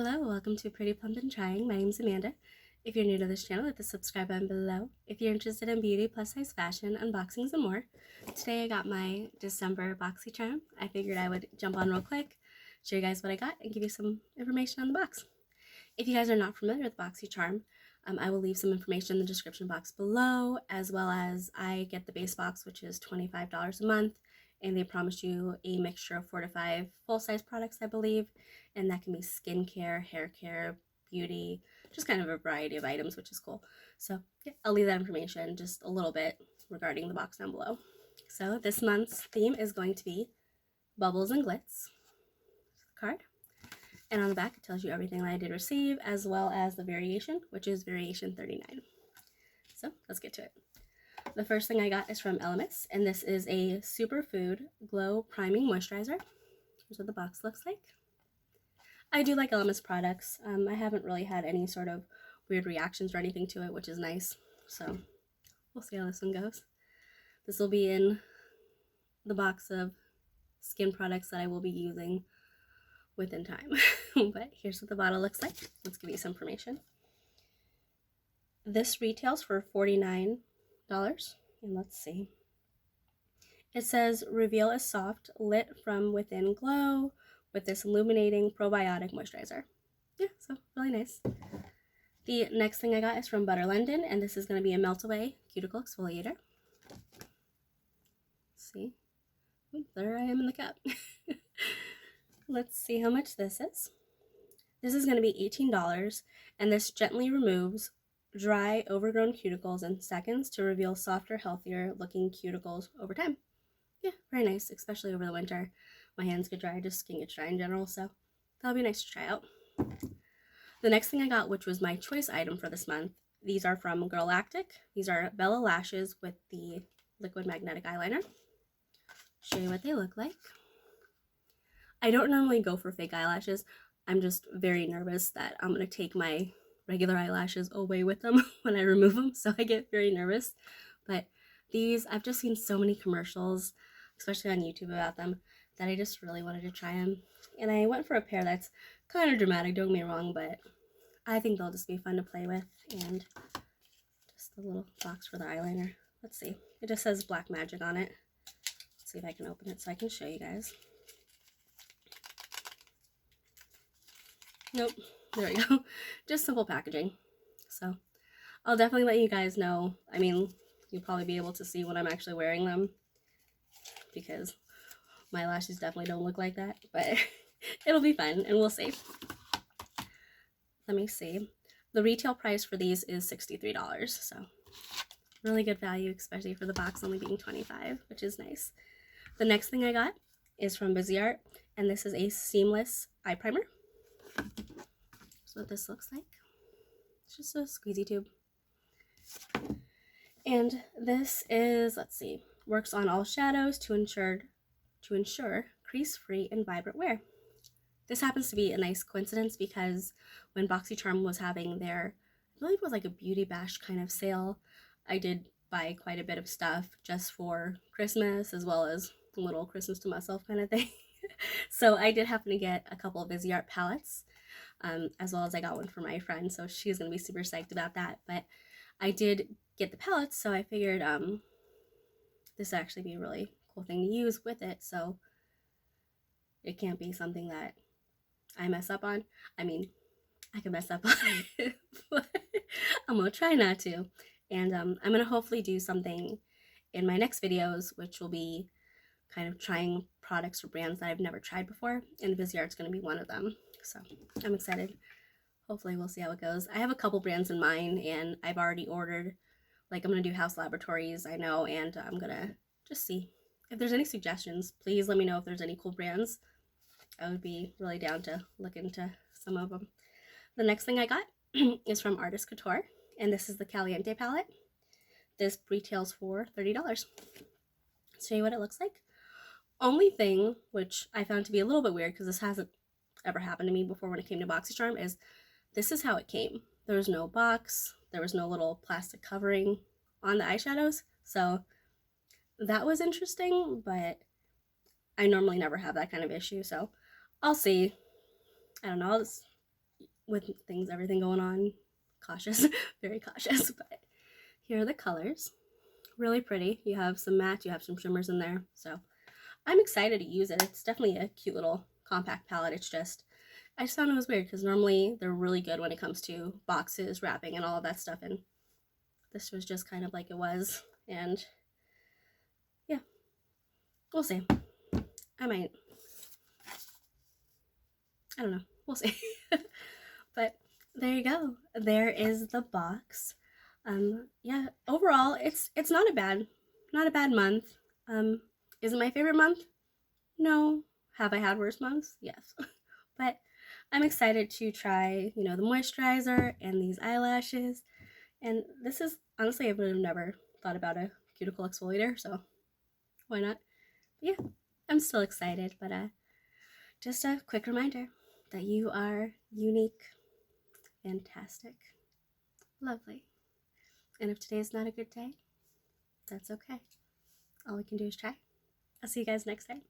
Hello, welcome to Pretty Plump and Trying. My name's Amanda. If you're new to this channel, hit the subscribe button below. If you're interested in beauty, plus size fashion, unboxings, and more, today I got my December BoxyCharm. I figured I would jump on real quick, show you guys what I got, and give you some information on the box. If you guys are not familiar with BoxyCharm, I will leave some information in the description box below, as well as I get the base box, which is $25 a month, and they promise you a mixture of 4 to 5 full-size products, I believe, and that can be skincare, hair care, beauty, just kind of a variety of items, which is cool. So yeah, I'll leave that information just a little bit regarding the box down below. So this month's theme is going to be Bubbles and Glitz card. And on the back, it tells you everything that I did receive, as well as the variation, which is variation 39. So let's get to it. The first thing I got is from Elemis, and this is a Superfood Glow Priming Moisturizer. Here's what the box looks like. I do like Elemis products. I haven't really had any sort of weird reactions or anything to it, which is nice. So we'll see how this one goes. This will be in the box of skin products that I will be using within time. But here's what the bottle looks like. Let's give you some information. This retails for $49. And let's see. It says reveal a soft, lit from within glow with this illuminating probiotic moisturizer. Yeah, so really nice. The next thing I got is from Butter London, and this is going to be a melt away cuticle exfoliator. Let's see. Ooh, there I am in the cup. Let's see how much this is. This is going to be $18, and this gently removes dry, overgrown cuticles in seconds to reveal softer, healthier looking cuticles over time. Yeah, very nice, especially over the winter. My hands get dry, just skin gets dry in general, so that'll be nice to try out. The next thing I got, which was my choice item for this month, these are from Galactic. These are Bella Lashes with the liquid magnetic eyeliner. Show you what they look like. I don't normally go for fake eyelashes. I'm just very nervous that I'm going to take my regular eyelashes away with them when I remove them, so I get very nervous. But these, I've just seen so many commercials, especially on YouTube, about them, that I just really wanted to try them. And I went for a pair that's kind of dramatic, don't get me wrong, but I think they'll just be fun to play with. And just the little box for the eyeliner. Let's see. It just says Black Magic on it. Let's see if I can open it so I can show you guys. Nope. There we go. Just simple packaging. So I'll definitely let you guys know. I mean, you'll probably be able to see when I'm actually wearing them, because my lashes definitely don't look like that, but it'll be fun and we'll see. Let me see. The retail price for these is $63, so really good value, especially for the box only being $25, which is nice. The next thing I got is from BoxyCharm, and this is a seamless eye primer. That's what this looks like. It's just a squeezy tube. And this is, let's see, works on all shadows to ensure crease-free and vibrant wear. This happens to be a nice coincidence because when BoxyCharm was having their, I believe it was like a beauty bash kind of sale, I did buy quite a bit of stuff just for Christmas, as well as a little Christmas to myself kind of thing. So I did happen to get a couple of BoxyCharm palettes, as well as I got one for my friend, so she's going to be super psyched about that. But I did get the palettes, so I figured this would actually be a really cool thing to use with it, so it can't be something that I mess up on. I mean, I can mess up on it, but I'm going to try not to. And I'm going to hopefully do something in my next videos, which will be kind of trying products or brands that I've never tried before, and BoxyCharm's going to be one of them. So I'm excited. Hopefully we'll see how it goes. I have a couple brands in mind, and I've already ordered, like I'm going to do House Laboratories, I know, and I'm going to just see. If there's any suggestions, please let me know if there's any cool brands. I would be really down to look into some of them. The next thing I got is from Artist Couture, and this is the Caliente Palette. This retails for $30. Let's show you what it looks like. Only thing, which I found to be a little bit weird because this hasn't ever happened to me before when it came to BoxyCharm, is this is how it came. There was no box, there was no little plastic covering on the eyeshadows, so that was interesting, but I normally never have that kind of issue, so I'll see. I don't know, with everything going on, cautious, very cautious. But here are the colors. Really pretty. You have some matte, you have some shimmers in there. So I'm excited to use it. It's definitely a cute little compact palette. It's just, I just found it was weird because normally they're really good when it comes to boxes, wrapping, and all of that stuff. And this was just kind of like it was. And yeah, we'll see. I don't know. We'll see. But there you go. There is the box. Yeah, overall, it's not a bad month. Is it my favorite month? No. Have I had worse months? Yes. But I'm excited to try, the moisturizer and these eyelashes. And this is, honestly, I would have never thought about a cuticle exfoliator, so why not? But yeah, I'm still excited, but just a quick reminder that you are unique, fantastic, lovely. And if today is not a good day, that's okay. All we can do is try. I'll see you guys next time.